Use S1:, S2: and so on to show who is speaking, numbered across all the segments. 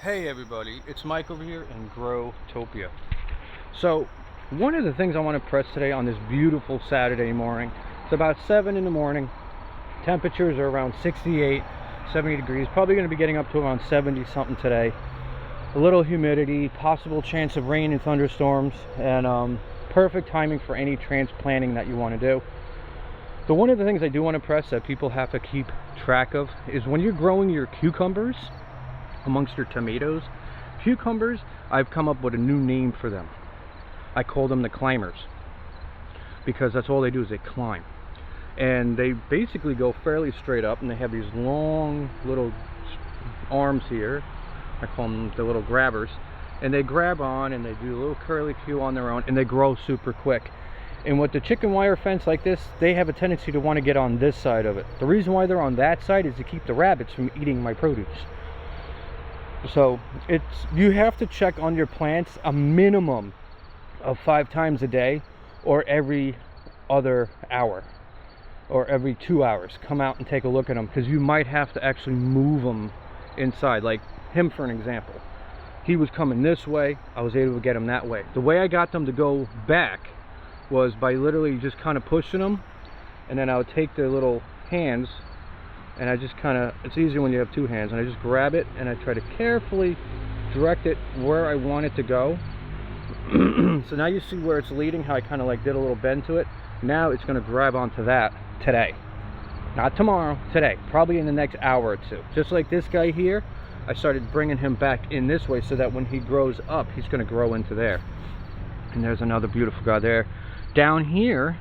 S1: Hey everybody, it's Mike over here in Growtopia. So, one of the things I want to press today on this beautiful Saturday morning, it's about 7 in the morning, temperatures are around 68, 70 degrees, probably going to be getting up to around 70 something today. A little humidity, possible chance of rain and thunderstorms, and perfect timing for any transplanting that you want to do. So one of the things I do want to press that people have to keep track of is when you're growing your cucumbers, amongst your tomatoes, cucumbers, I've come up with a new name for them. I call them the climbers, because that's all they do is they climb, and they basically go fairly straight up, and they have these long little arms here. I call them the little grabbers, and they grab on and they do a little curly cue on their own, and they grow super quick. And with the chicken wire fence like this, they have a tendency to want to get on this side of it. The reason why they're on that side is to keep the rabbits from eating my produce. So you have to check on your plants a minimum of 5 times a day, or every other hour, or every 2 hours. Come out and take a look at them, because you might have to actually move them inside. Like him, for an example, he was coming this way, I was able to get him that way. The way I got them to go back was by literally just kind of pushing them, and then I would take their little hands, and I just kind of, it's easier when you have 2 hands, and I just grab it and I try to carefully direct it where I want it to go. So now you see where it's leading, how I kind of like did a little bend to it. Now it's going to grab onto that today, not tomorrow, today, probably in the next hour or 2. Just like this guy here, I started bringing him back in this way so that when he grows up, he's going to grow into there. And there's another beautiful guy there. Down here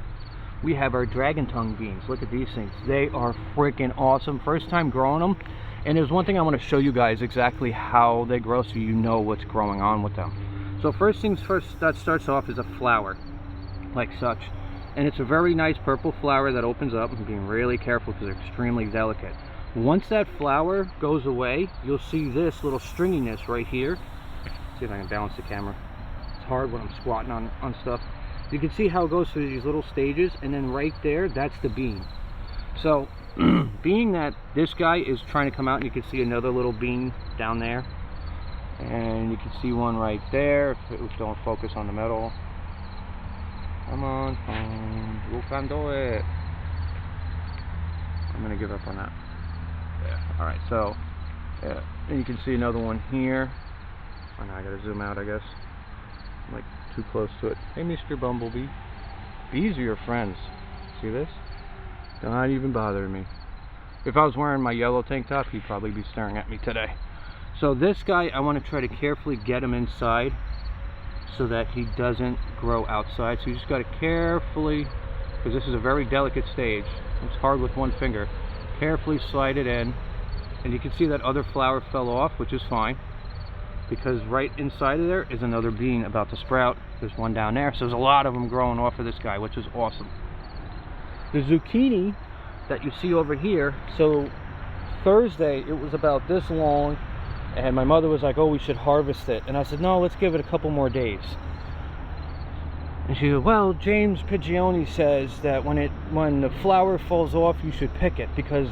S1: we have our dragon tongue beans. Look at these things. They are freaking awesome. First time growing them. And there's one thing I want to show you guys exactly how they grow, so you know what's growing on with them. So first things first, that starts off as a flower, like such. And it's a very nice purple flower that opens up. I'm being really careful because they're extremely delicate. Once that flower goes away, you'll see this little stringiness right here. Let's see if I can balance the camera. It's hard when I'm squatting on stuff. You can see how it goes through these little stages, and then right there, that's the bean. So being that this guy is trying to come out, and you can see another little bean down there, and you can see one right there. If it don't focus on the metal. Come on, you can do it. I'm gonna give up on that. Yeah. All right, so yeah, and you can see another one here. Oh, now I gotta zoom out, I guess. I'm like too close to it. Hey, Mr. Bumblebee. Bees are your friends. See this? They're not even bothering me. If I was wearing my yellow tank top, he'd probably be staring at me today. So this guy, I want to try to carefully get him inside so that he doesn't grow outside. So you just got to carefully, because this is a very delicate stage, it's hard with one finger, carefully slide it in. And you can see that other flower fell off, which is fine, because right inside of there is another bean about to sprout. There's one down there, so there's a lot of them growing off of this guy, which is awesome. The zucchini that you see over here, so Thursday it was about this long, and my mother was like, oh, we should harvest it, and I said, no, let's give it a couple more days. And she said, well, James Pigioni says that when the flower falls off, you should pick it, because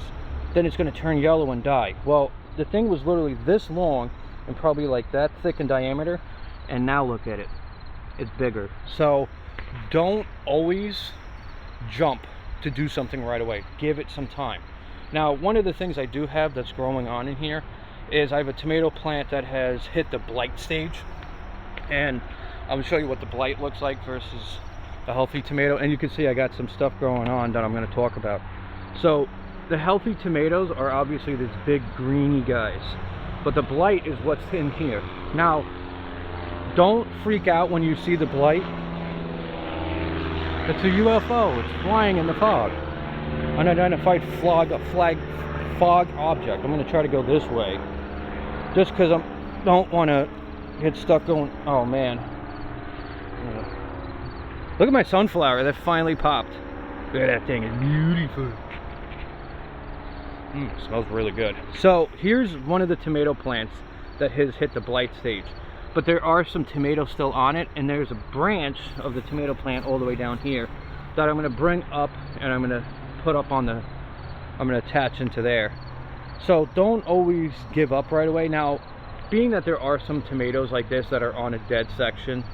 S1: then it's going to turn yellow and die. Well, the thing was literally this long and probably like that thick in diameter, and now look at it, it's bigger. So don't always jump to do something right away. Give it some time. Now, one of the things I do have that's growing on in here is I have a tomato plant that has hit the blight stage, and I'm going to show you what the blight looks like versus a healthy tomato. And you can see I got some stuff growing on that I'm going to talk about. So the healthy tomatoes are obviously these big greeny guys, but the blight is what's in here. Now, don't freak out when you see the blight. It's a UFO. It's flying in the fog. Unidentified fog object. I'm going to try to go this way, just because I don't want to get stuck going. Oh man! Look at my sunflower that finally popped. Look at that thing. It's beautiful. It smells really good. So here's one of the tomato plants that has hit the blight stage, but there are some tomatoes still on it, and there's a branch of the tomato plant all the way down here that I'm going to bring up, and I'm going to put up on the, I'm going to attach into there. So don't always give up right away. Now being that there are some tomatoes like this that are on a dead section,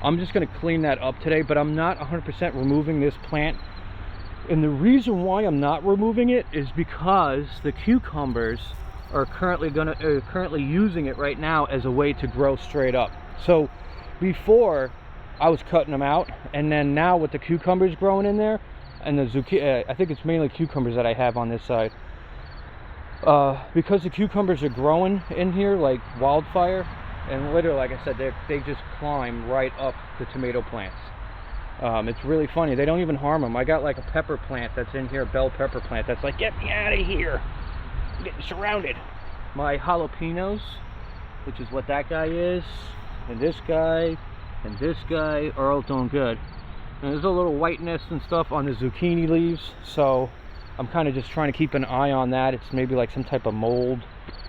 S1: I'm just going to clean that up today, but I'm not 100% removing this plant. And the reason why I'm not removing it is because the cucumbers are currently using it right now as a way to grow straight up. So before I was cutting them out, and then now with the cucumbers growing in there and the zucchini, I think it's mainly cucumbers that I have on this side. Because the cucumbers are growing in here like wildfire, and literally, like I said, they just climb right up the tomato plants. It's really funny. They don't even harm them. I got like a pepper plant that's in here, a bell pepper plant, that's like, get me out of here. I'm getting surrounded. My jalapenos, which is what that guy is, and this guy are all doing good. And there's a little whiteness and stuff on the zucchini leaves, so I'm kind of just trying to keep an eye on that. It's maybe like some type of mold.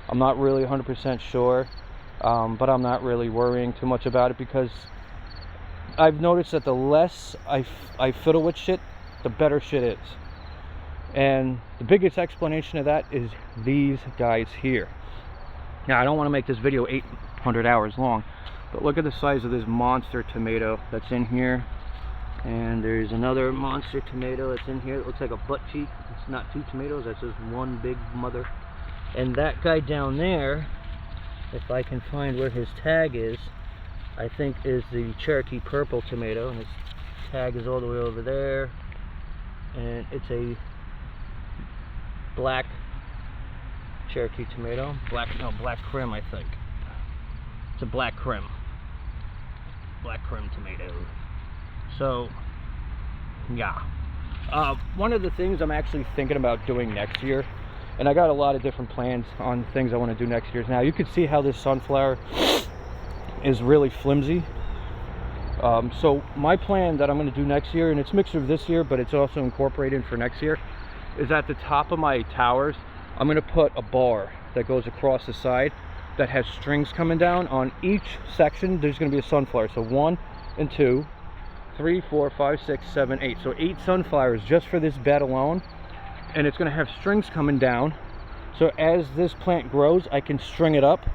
S1: I'm not really 100% sure, but I'm not really worrying too much about it, because I've noticed that the less I fiddle with shit, the better shit is. And the biggest explanation of that is these guys here. Now, I don't want to make this video 800 hours long, but look at the size of this monster tomato that's in here. And there's another monster tomato that's in here. It looks like a butt cheek. It's not two tomatoes, that's just one big mother. And that guy down there, if I can find where his tag is, I think is the Cherokee purple tomato, and his tag is all the way over there. And it's a black Cherokee tomato. Black crim, I think. It's a black crim. Black crim tomato. So, yeah. One of the things I'm actually thinking about doing next year, and I got a lot of different plans on things I want to do next year. Now, you can see how this sunflower is really flimsy. So my plan that I'm going to do next year, and it's a mixture of this year, but it's also incorporated for next year, is at the top of my towers, I'm going to put a bar that goes across the side that has strings coming down. On each section, there's going to be a sunflower. So 1 and 2, 3, 4, 5, 6, 7, 8. So 8 sunflowers just for this bed alone. And it's going to have strings coming down. So as this plant grows, I can string it up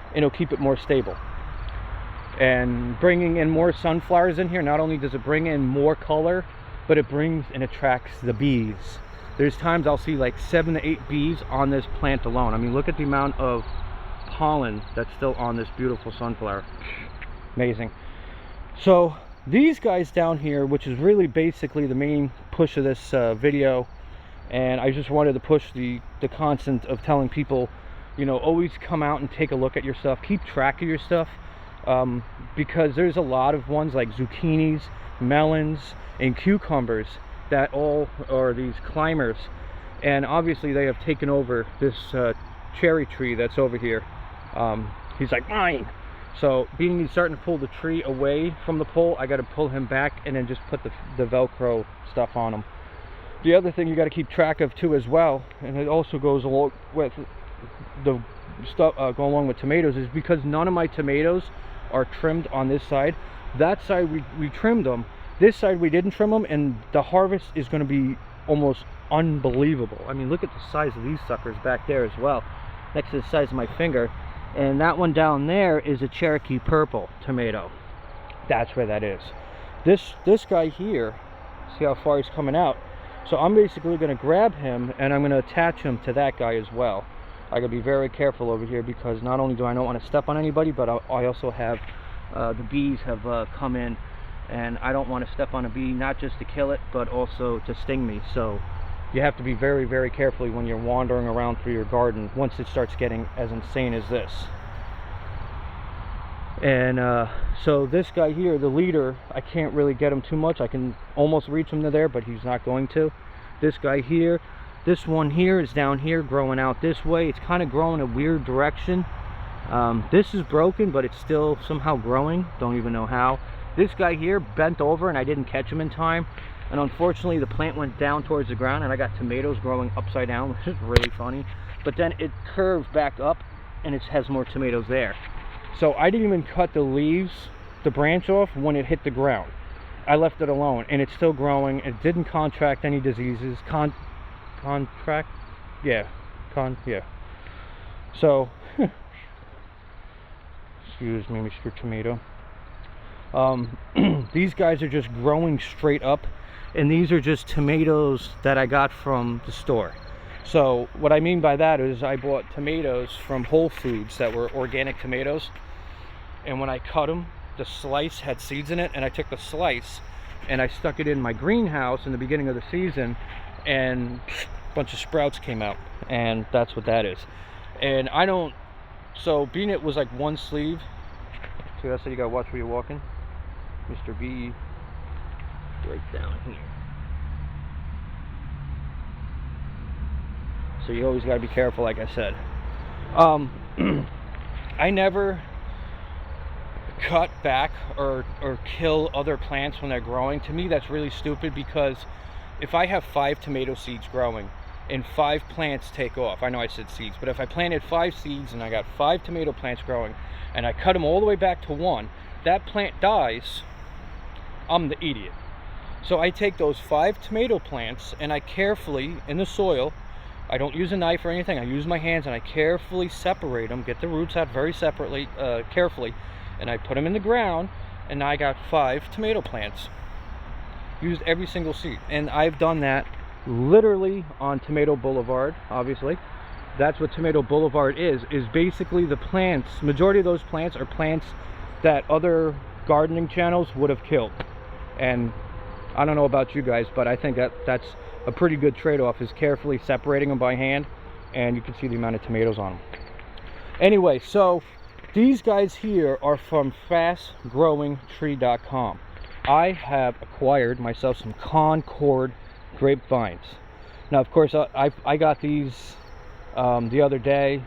S1: and it'll keep it more stable. And bringing in more sunflowers in here, not only does it bring in more color, but it brings and attracts the bees. There's times I'll see like 7 to 8 bees on this plant alone. I mean, look at the amount of pollen that's still on this beautiful sunflower. Amazing. So these guys down here, which is really basically the main push of this video, and I just wanted to push the constant of telling people, you know, always come out and take a look at your stuff, keep track of your stuff, because there's a lot of ones like zucchinis, melons, and cucumbers that all are these climbers, and obviously they have taken over this cherry tree that's over here. He's like, mine. So being he's starting to pull the tree away from the pole, I got to pull him back and then just put the Velcro stuff on him. The other thing you got to keep track of too as well, and it also goes along with the stuff going along with tomatoes, is because none of my tomatoes are trimmed on this side. That side we trimmed them. This side we didn't trim them, and the harvest is going to be almost unbelievable. I mean, look at the size of these suckers back there as well, next to the size of my finger. And that one down there is a Cherokee purple tomato. That's where that is. This guy here, see how far he's coming out. So I'm basically going to grab him and I'm going to attach him to that guy as well. I got to be very careful over here, because not only do I not want to step on anybody, but I also have the bees have come in, and I don't want to step on a bee, not just to kill it, but also to sting me. So you have to be very, very careful when you're wandering around through your garden once it starts getting as insane as this. And so this guy here, the leader, I can't really get him too much. I can almost reach him to there, but he's not going to. This guy here, this one here is down here growing out this way. It's kind of growing a weird direction. This is broken, but it's still somehow growing. Don't even know how. This guy here bent over and I didn't catch him in time. And unfortunately, the plant went down towards the ground and I got tomatoes growing upside down, which is really funny. But then it curved back up and it has more tomatoes there. So I didn't even cut the leaves, the branch off when it hit the ground. I left it alone and it's still growing. It didn't contract any diseases. Yeah. So Excuse me, Mr. Tomato. These guys are just growing straight up, and these are just tomatoes that I got from the store. So what I mean by that is I bought tomatoes from Whole Foods that were organic tomatoes, and when I cut them, the slice had seeds in it, and I took the slice and I stuck it in my greenhouse in the beginning of the season, and a bunch of sprouts came out, and that's what that is. And I don't, so being it was like one sleeve, so that's how you gotta watch where you're walking. Mr. B, right down here. So you always gotta be careful, like I said. I never cut back or kill other plants when they're growing. To me, that's really stupid, because if I have 5 tomato seeds growing and 5 plants take off, I know I said seeds, but if I planted 5 seeds and I got 5 tomato plants growing and I cut them all the way back to 1, that plant dies, I'm the idiot. So I take those 5 tomato plants and I carefully, in the soil, I don't use a knife or anything, I use my hands and I carefully separate them, get the roots out very separately, carefully, and I put them in the ground, and now I got 5 tomato plants. Used every single seed, and I've done that literally on Tomato Boulevard. Obviously, that's what Tomato Boulevard is basically the plants. Majority of those plants are plants that other gardening channels would have killed, and I don't know about you guys, but I think that's a pretty good trade-off, is carefully separating them by hand, and you can see the amount of tomatoes on them. Anyway, so these guys here are from fastgrowingtree.com. I have acquired myself some Concord grapevines. Now, of course, I got these the other day.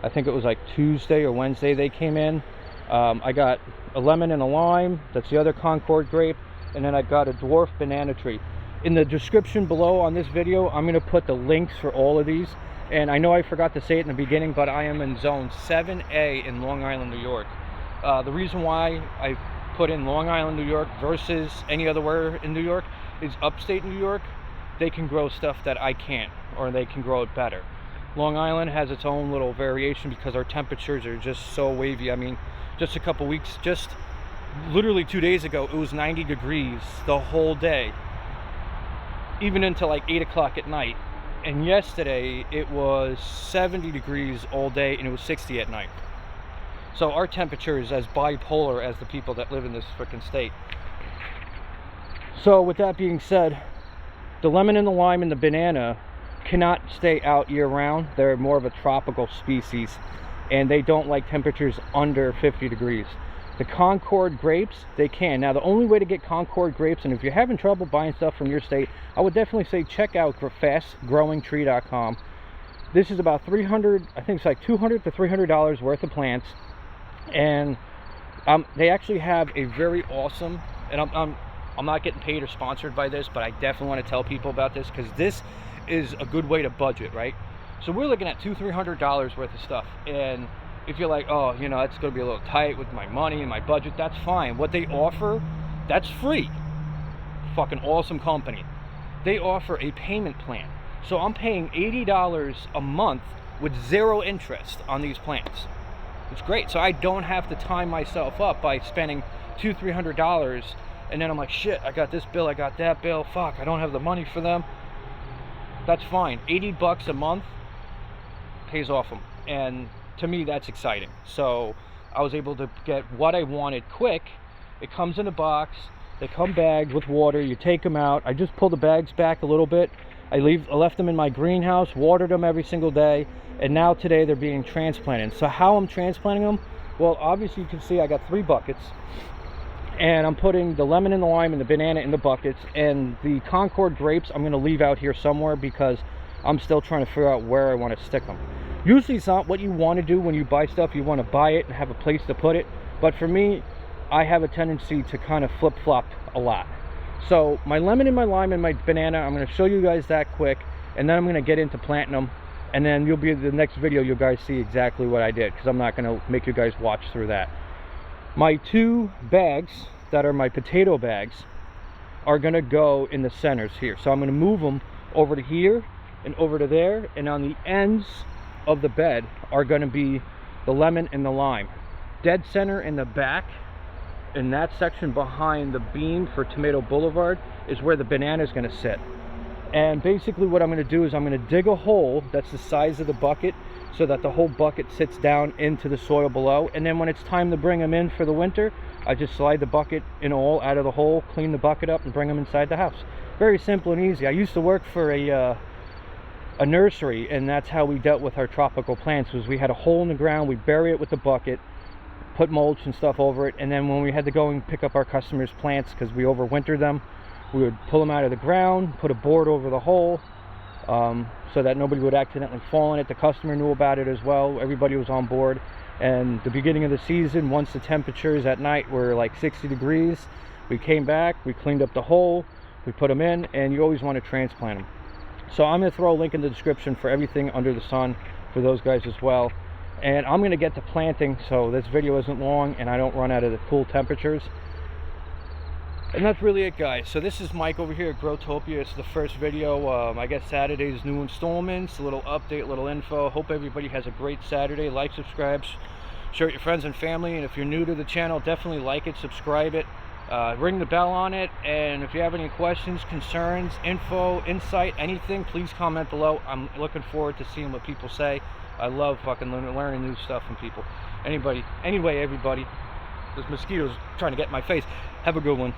S1: I think it was like Tuesday or Wednesday they came in. I got a lemon and a lime. That's the other Concord grape. And then I got a dwarf banana tree. In the description below on this video, I'm going to put the links for all of these. And I know I forgot to say it in the beginning, but I am in zone 7A in Long Island, New York. The reason why I put in Long Island, New York versus any other where in New York is upstate New York, they can grow stuff that I can't, or they can grow it better. Long Island has its own little variation because our temperatures are just so wavy. I mean, just a couple weeks, just literally 2 days ago, it was 90 degrees the whole day, even until like 8 o'clock at night. And yesterday it was 70 degrees all day and it was 60 at night. So our temperature is as bipolar as the people that live in this freaking state. So with that being said, the lemon and the lime and the banana cannot stay out year round. They're more of a tropical species, and they don't like temperatures under 50 degrees. The Concord grapes, they can. Now, the only way to get Concord grapes, and if you're having trouble buying stuff from your state, I would definitely say check out fastgrowingtree.com. This is about $300, I think it's like $200 to $300 worth of plants, and they actually have a very awesome, and I'm not getting paid or sponsored by this, but I definitely want to tell people about this, because this is a good way to budget, right? So we're looking at $200-300 worth of stuff, and if you're like, oh, you know, it's going to be a little tight with my money and my budget, that's fine. What they offer, that's free. Fucking awesome company. They offer a payment plan. So I'm paying $80 a month with 0 interest on these plants. It's great. So I don't have to time myself up by spending $200-300, and then I'm like, shit, I got this bill, I got that bill, fuck, I don't have the money for them. That's fine. $80 a month pays off them, and to me, that's exciting. So I was able to get what I wanted quick. It comes in a box. They come bagged with water. You take them out. I just pull the bags back a little bit. I left them in my greenhouse, watered them every single day, and now today they're being transplanted. So how I'm transplanting them? Well, obviously you can see I got 3 buckets, and I'm putting the lemon and the lime and the banana in the buckets, and the Concord grapes I'm going to leave out here somewhere because I'm still trying to figure out where I want to stick them. Usually it's not what you want to do when you buy stuff. You want to buy it and have a place to put it. But for me, I have a tendency to kind of flip-flop a lot. So my lemon and my lime and my banana, I'm going to show you guys that quick. And then I'm going to get into planting them. And then you'll be the next video, you guys see exactly what I did, because I'm not going to make you guys watch through that. My 2 bags that are my potato bags are going to go in the centers here. So I'm going to move them over to here and over to there. And on the ends of the bed are going to be the lemon and the lime. dead center in the back, in that section behind the beam for Tomato Boulevard, is where the banana is going to sit. And basically what I'm going to do is I'm going to dig a hole that's the size of the bucket so that the whole bucket sits down into the soil below. And then when it's time to bring them in for the winter, I just slide the bucket in all out of the hole, clean the bucket up, and bring them inside the house. Very simple and easy. I used to work for a nursery, and that's how we dealt with our tropical plants. Was we had a hole in the ground, we bury it with the bucket, put mulch and stuff over it, and then when we had to go and pick up our customers' plants because we overwintered them, we would pull them out of the ground, put a board over the hole, so that nobody would accidentally fall in it. The customer knew about it as well. Everybody was on board. And the beginning of the season, once the temperatures at night were like 60 degrees, we came back, we cleaned up the hole, we put them in, and you always want to transplant them. So I'm going to throw a link in the description for everything under the sun for those guys as well. And I'm going to get to planting so this video isn't long and I don't run out of the cool temperatures. And that's really it, guys. So this is Mike over here at Growtopia. It's the first video. I guess Saturday's new installments, a little update, a little info. Hope everybody has a great Saturday. Like, subscribe, share it with your friends and family. And if you're new to the channel, definitely like it, subscribe it, ring the bell on it. And if you have any questions, concerns, info, insight, anything, please comment below. I'm looking forward to seeing what people say. I love fucking learning new stuff from people. Anyway, everybody, those mosquitoes trying to get in my face. Have a good one.